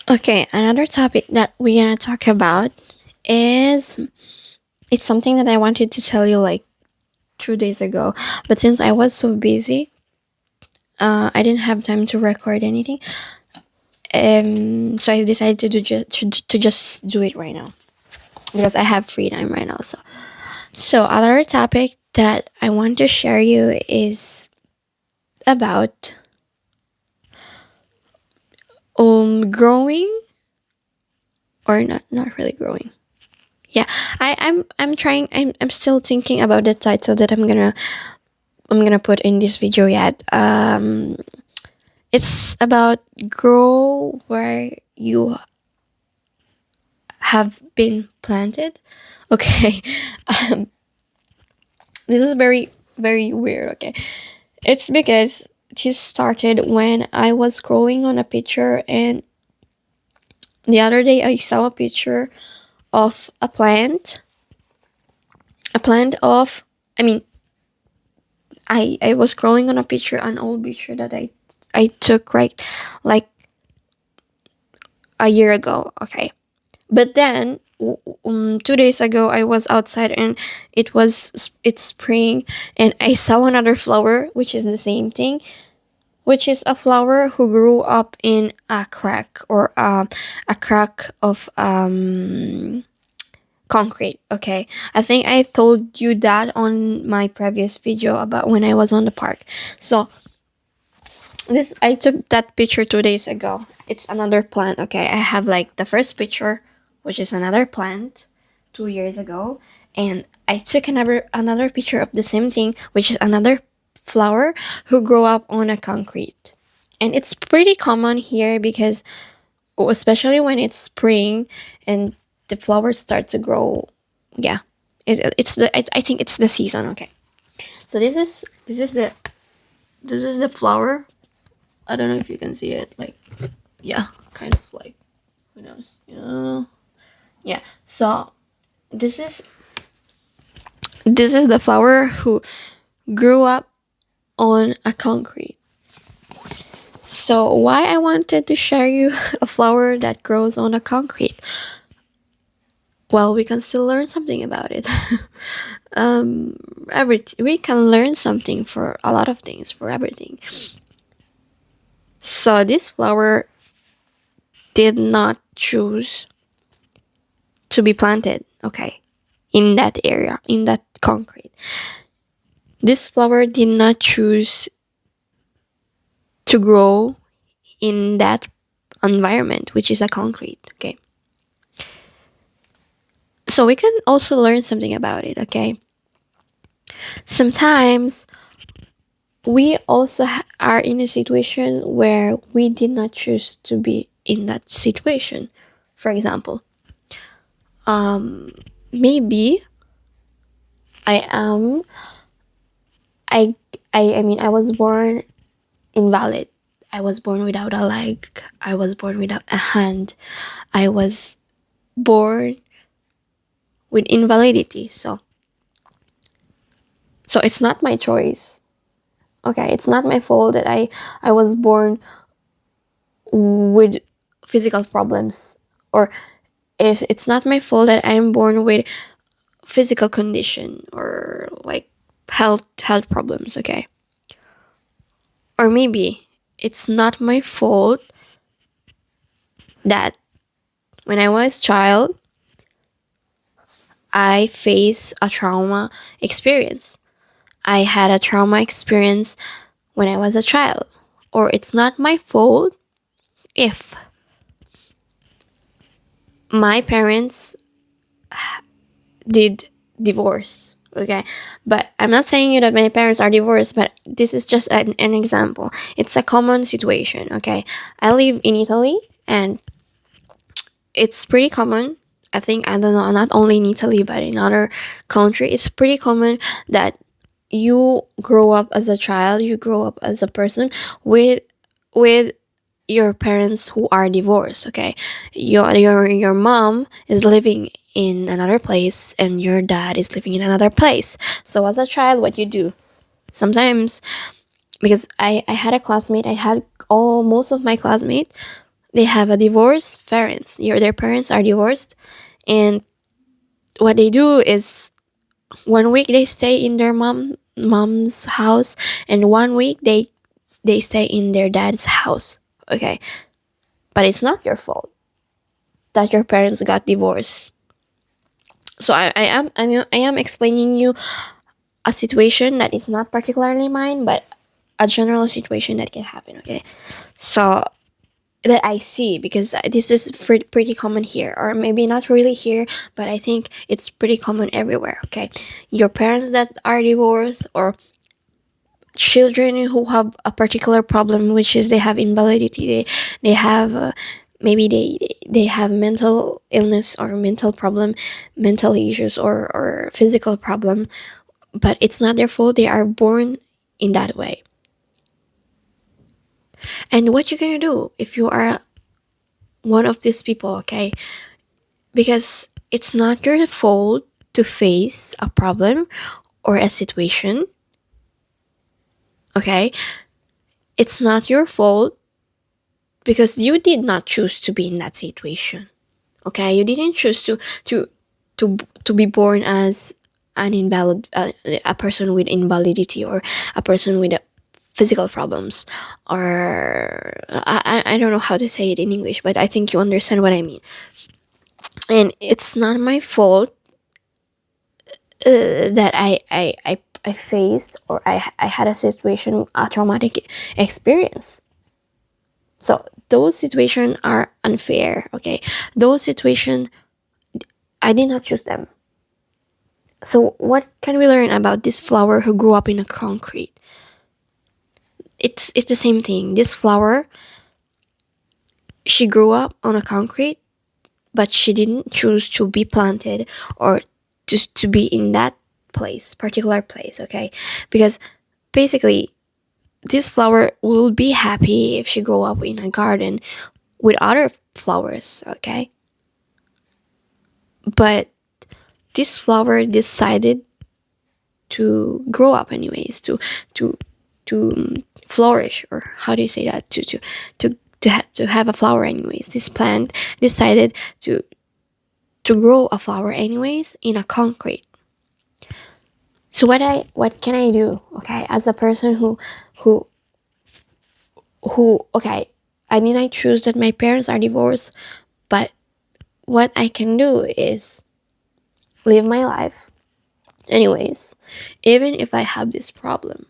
Okay, another topic that we're gonna talk about is it's something that I wanted to tell you like 2 days ago, but since I was so busy, I didn't have time to record anything. So I decided to just do it right now because I have free time right now. So other topic that I want to share you is about growing or not really growing. Yeah, I'm trying. I'm still thinking about the title that I'm gonna put in this video yet. It's about grow where you have been planted. Okay, um, this is very weird. Okay, it's because this started when I was scrolling on a picture, and the other day I saw a picture of a plant of. I mean, I was scrolling on a picture, an old picture that I took right like a year ago. Okay, but then 2 days ago I was outside and it's spring, and I saw another flower which is the same thing, which is a flower who grew up in a crack or a crack of concrete. Okay, I think I told you that on my previous video about when I was on the park. So this I took that picture 2 days ago. It's another plant. Okay, I have like the first picture, which is another plant 2 years ago, and I took another picture of the same thing, which is another flower who grew up on a concrete. And it's pretty common here because especially when it's spring and the flowers start to grow. Yeah, I think it's the season. Okay, so this is the flower. I don't know if you can see it. Like, yeah, kind of like, who knows? Yeah, yeah. So this is this is the flower who grew up on a concrete. So why I wanted to share you a flower that grows on a concrete? Well, we can still learn something about it. We can learn something for a lot of things, for everything. So this flower did not choose to be planted. Okay, in that area, in that concrete. This flower did not choose to grow in that environment, which is a concrete. Okay. So we can also learn something about it. Okay. Sometimes we also are in a situation where we did not choose to be in that situation. For example, maybe I am I mean I was born invalid. I was born without a leg. I was born without a hand. I was born with invalidity. So it's not my choice. Okay, it's not my fault that I was born with physical problems, or if it's not my fault that I'm born with physical condition or like health problems. Okay, or maybe it's not my fault that when I was child I face a trauma experience. I had a trauma experience when I was a child. Or it's not my fault if my parents did divorce. Okay, but I'm not saying you that my parents are divorced, but this is just an example. It's a common situation. Okay, I live in Italy and it's pretty common. I think, I don't know, not only in Italy but in other country, it's pretty common that you grow up as a child, you grow up as a person with your parents who are divorced. Okay, your mom is living in another place and your dad is living in another place. So as a child, what you do sometimes, because I had a classmate, I had all most of my classmates, they have a divorced parents. Their parents are divorced, and what they do is 1 week they stay in their mom's house, and 1 week they stay in their dad's house. Okay, but it's not your fault that your parents got divorced. So I am explaining you a situation that is not particularly mine, but a general situation that can happen. Okay, so that I see, because this is pretty common here, or maybe not really here, but I think it's pretty common everywhere. Okay, your parents that are divorced, or children who have a particular problem, which is they have invalidity, they have maybe they have mental illness or mental problem, mental issues, or physical problem, but it's not their fault. They are born in that way. And what you're gonna do if you are one of these people, okay? Because it's not your fault to face a problem or a situation, okay? It's not your fault because you did not choose to be in that situation, okay? You didn't choose to to be born as an invalid, a person with invalidity, or a person with physical problems, or I don't know how to say it in English, but I think you understand what I mean. And it's not my fault that I faced, or I had a situation, a traumatic experience. So those situations are unfair, okay? Those situations, I did not choose them. So what can we learn about this flower who grew up in a concrete? It's the same thing. This flower, she grew up on a concrete, but she didn't choose to be planted, or to be in that particular place, okay? Because basically, this flower will be happy if she grow up in a garden with other flowers, okay? But this flower decided to grow up anyways, to flourish, or how do you say that, to have a flower anyways. This plant decided to grow a flower anyways in a concrete. So what can I do, okay, as a person who okay, I mean, I choose that my parents are divorced, but what I can do is live my life anyways, even if I have this problem.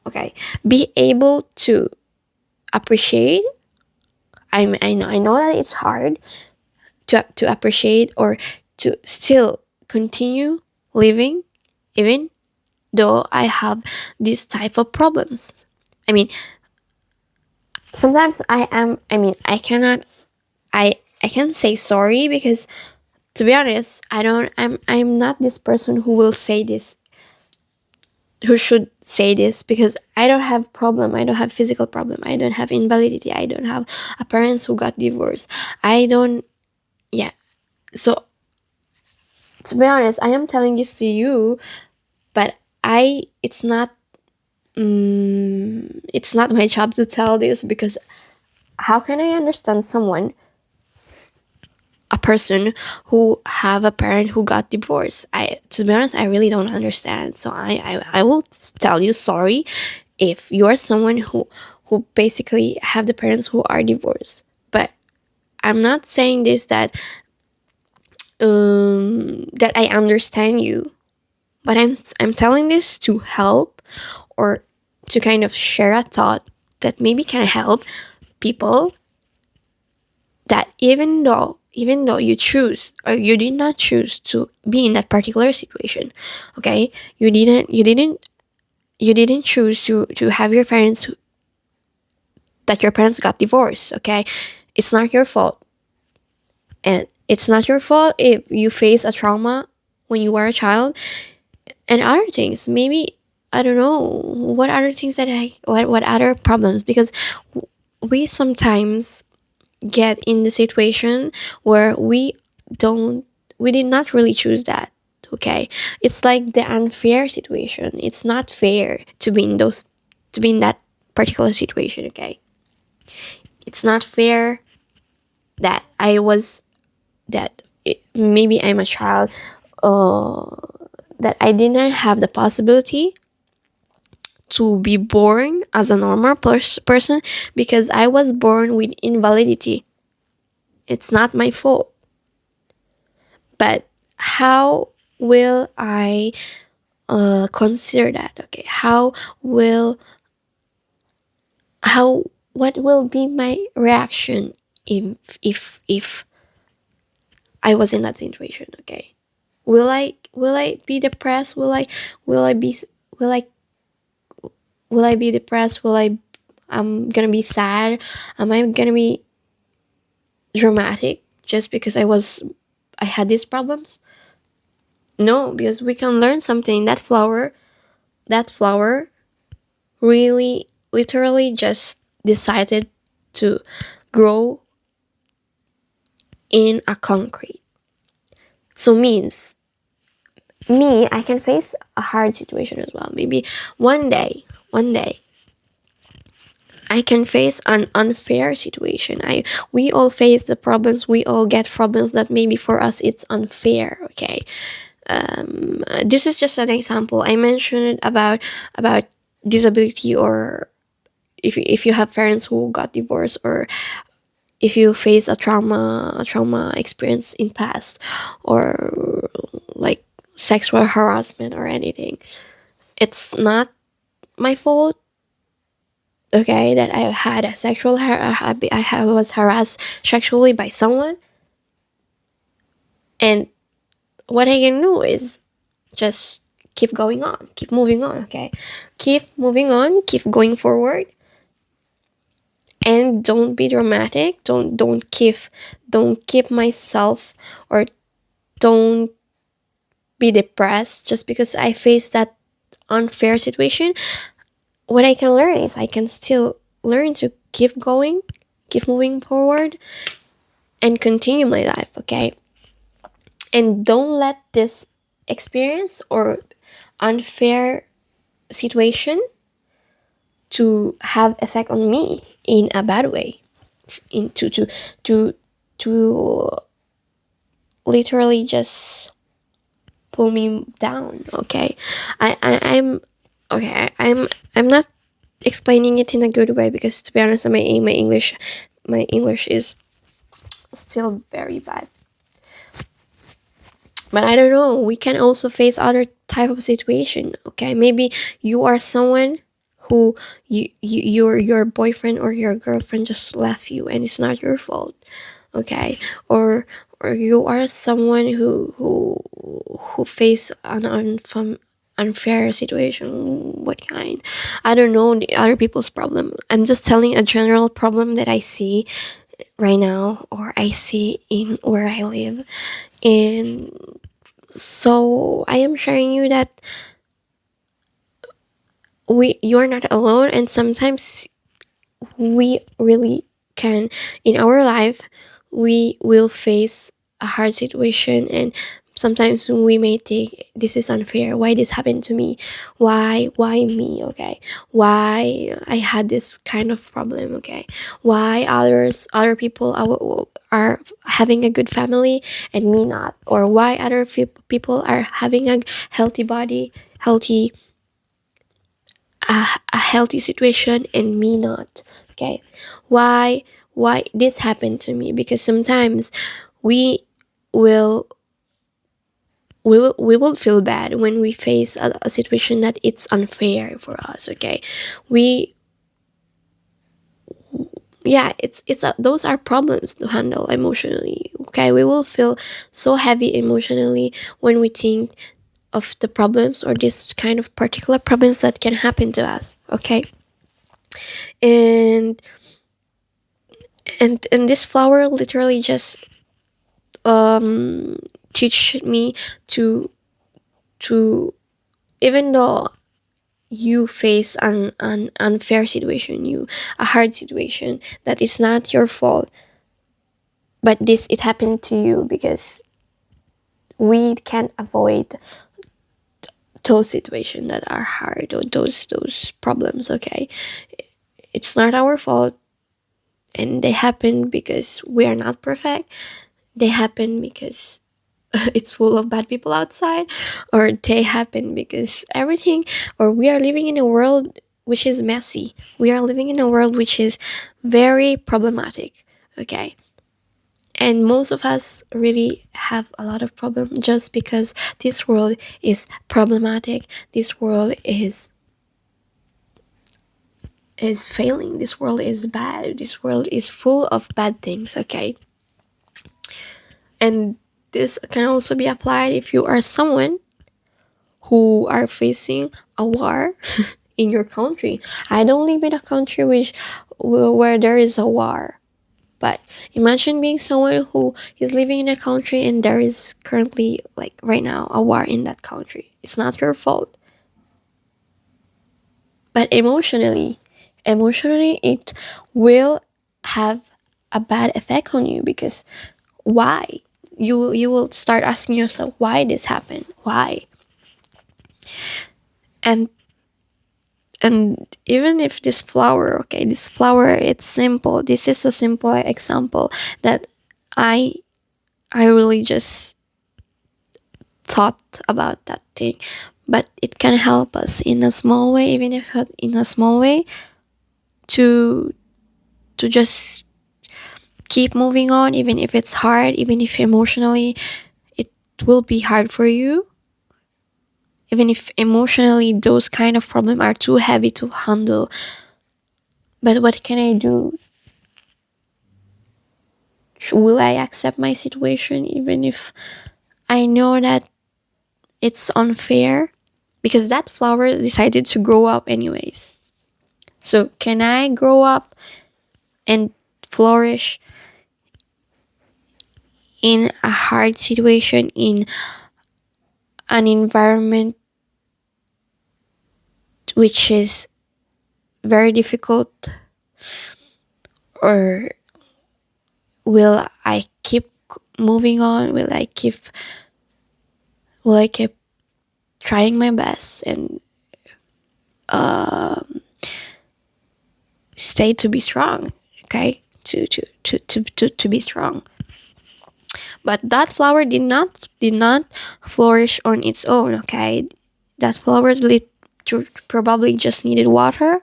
Okay, be able to appreciate. I know that it's hard to appreciate, or to still continue living, even though I have these type of problems. I mean, sometimes I cannot, I can say sorry, because to be honest, I'm not this person who will say this, who should say this, because I don't have problem. I don't have physical problem. I don't have invalidity. I don't have a parents who got divorced. I don't, yeah. So to be honest, I am telling this to you, but it's not my job to tell this, because how can I understand someone, a person who have a parent who got divorced? To be honest, I really don't understand. So I will tell you sorry if you are someone who basically have the parents who are divorced. But I'm not saying this that I understand you, but I'm telling this to help, or to kind of share a thought that maybe can help people, that even though you choose, or you did not choose to be in that particular situation, okay, you didn't choose to have your parents, that your parents got divorced, okay? It's not your fault. And it's not your fault if you face a trauma when you were a child, and other things. Maybe, I don't know what other things that what other problems, because we sometimes get in the situation where don't we did not really choose that, okay? It's like the unfair situation. It's not fair to be in that particular situation, okay? It's not fair that I was that maybe I'm a child, uh, that I didn't have the possibility to be born as a normal person because I was born with invalidity. It's not my fault. But how will I consider that? Okay, will how what will be my reaction if I was in that situation? Okay, will I be depressed? Will I be will I will I be depressed? I'm gonna be sad? Am I gonna be dramatic just because I had these problems? No, because we can learn something. That flower really literally just decided to grow in a concrete. So means me, I can face a hard situation as well. Maybe one day I can face an unfair situation. We all face the problems. We all get problems that maybe for us it's unfair. Okay, this is just an example. I mentioned about disability, or if you have parents who got divorced, or if you face a trauma experience in past, or like sexual harassment or anything. It's not my fault, okay, that I had a was harassed sexually by someone. And what I can do is just keep going on, keep moving on. Okay, keep moving on, keep going forward, and don't be dramatic. Don't keep myself, or don't be depressed just because I faced that unfair situation. What I can learn is I can still learn to keep going, keep moving forward, and continue my life, okay? And don't let this experience or unfair situation to have effect on me in a bad way. In to to literally just pull me down, okay? I'm okay. I'm not explaining it in a good way because, to be honest, my English is still very bad. But I don't know, we can also face other type of situation. Okay, maybe you are someone who your boyfriend or your girlfriend just left you and it's not your fault. Okay, or you are someone who face an unfair situation. What kind? I don't know the other people's problem. I'm just telling a general problem that I see right now, or I see in where I live. And so I am sharing you that you're not alone, and sometimes we really can, in our life, we will face a hard situation, and sometimes we may think this is unfair. Why this happened to me? Why me? Okay, why I had this kind of problem? Okay, why other people are having a good family and me not? Or why other people are having a healthy body, healthy a healthy situation and me not? Okay, why this happened to me? Because sometimes we will we will feel bad when we face a situation that it's unfair for us. Okay, we yeah, those are problems to handle emotionally. Okay, we will feel so heavy emotionally when we think of the problems, or this kind of particular problems that can happen to us. Okay, and and this flower literally just um teach me to even though you face an unfair situation, you a hard situation that is not your fault, but this it happened to you because we can't avoid those situations that are hard, or those problems. Okay, it's not our fault, and they happen because we are not perfect. They happen because it's full of bad people outside, or they happen because everything, or we are living in a world which is messy. We are living in a world which is very problematic. Okay. And most of us really have a lot of problems just because this world is problematic. This world is failing. This world is bad. This world is full of bad things. Okay. And this can also be applied if you are someone who are facing a war in your country. I don't live in a country where there is a war. But imagine being someone who is living in a country and there is currently, like right now, a war in that country. It's not your fault. But emotionally, it will have a bad effect on you, because why? You will start asking yourself why this happened. Why? And even if this flower, okay, this flower, it's simple. This is a simple example that I I really just thought about that thing, but it can help us in a small way, even if in a small way, to just keep moving on, even if it's hard, even if emotionally it will be hard for you, even if emotionally those kind of problems are too heavy to handle. But what can I do? Will I accept my situation even if I know that it's unfair? Because that flower decided to grow up anyways. So can I grow up and flourish in a hard situation, in an environment which is very difficult? Or will I keep moving on? Will I keep trying my best and stay to be strong? Okay, to be strong. But that flower did not flourish on its own. Okay, that flower probably just needed water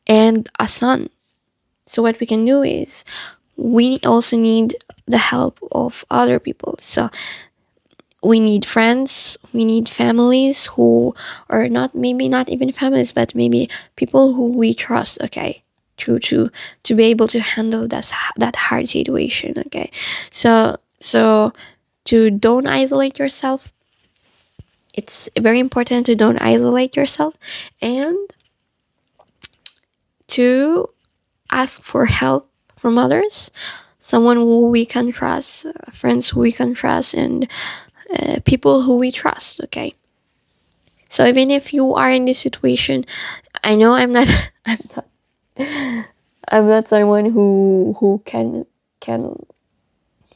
and a sun. So what we can do is we also need the help of other people. So we need friends, we need families who are not, maybe not even families, but maybe people who we trust. Okay, to be able to handle that hard situation. Okay, so to don't isolate yourself. It's very important to don't isolate yourself, and to ask for help from others, someone who we can trust, friends who we can trust, and people who we trust. Okay, so even if you are in this situation, I know I'm not I'm not someone who can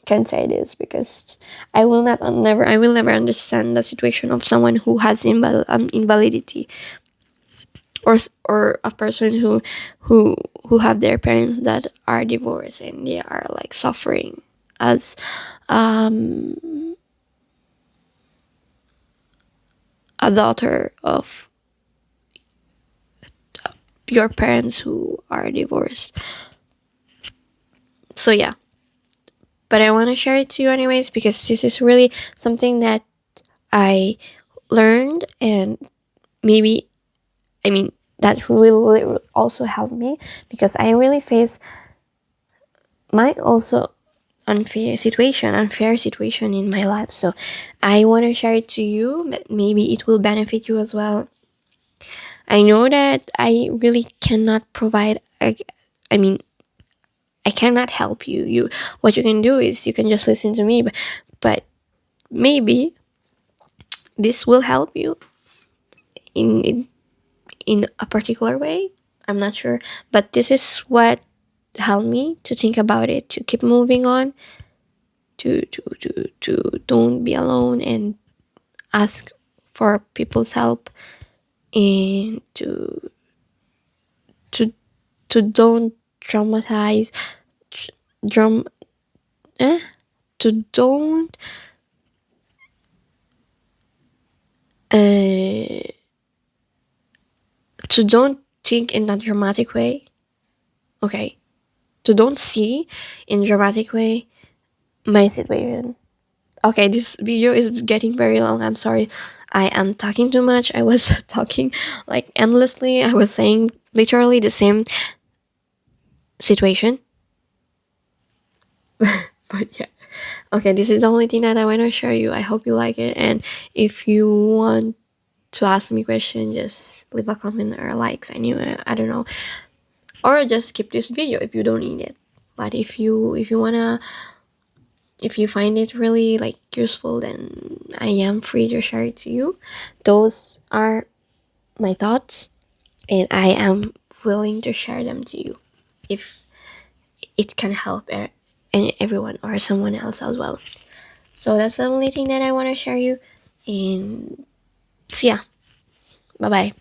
can say this, because I will never understand the situation of someone who has invalidity, or a person who have their parents that are divorced and they are like suffering as a daughter of your parents who are divorced. So yeah, but I want to share it to you anyways, because this is really something that I learned, and maybe, I mean, that will also help me, because I really face my also unfair situation in my life. So I want to share it to you, but maybe it will benefit you as well. I know that I really cannot provide I mean, I cannot help you. What you can do is you can just listen to me, but maybe this will help you in in a particular way. I'm not sure, but this is what helped me to think about it, to keep moving on, to don't be alone, and ask for people's help, and to to don't traumatize, drum, eh? To don't, uh, to don't think in a dramatic way. Okay, to don't see in dramatic way my situation. Okay, this video is getting very long. I'm sorry. I am talking too much. I was talking like endlessly. I was saying literally the same situation. But yeah. Okay, this is the only thing that I want to share you. I hope you like it. And if you want to ask me question, just leave a comment or likes. I don't know. Or just skip this video if you don't need it. But if you wanna, if you find it really like useful, then I am free to share it to you. Those are my thoughts, and I am willing to share them to you if it can help and everyone or someone else as well. So that's the only thing that I want to share you. And see ya. Bye bye.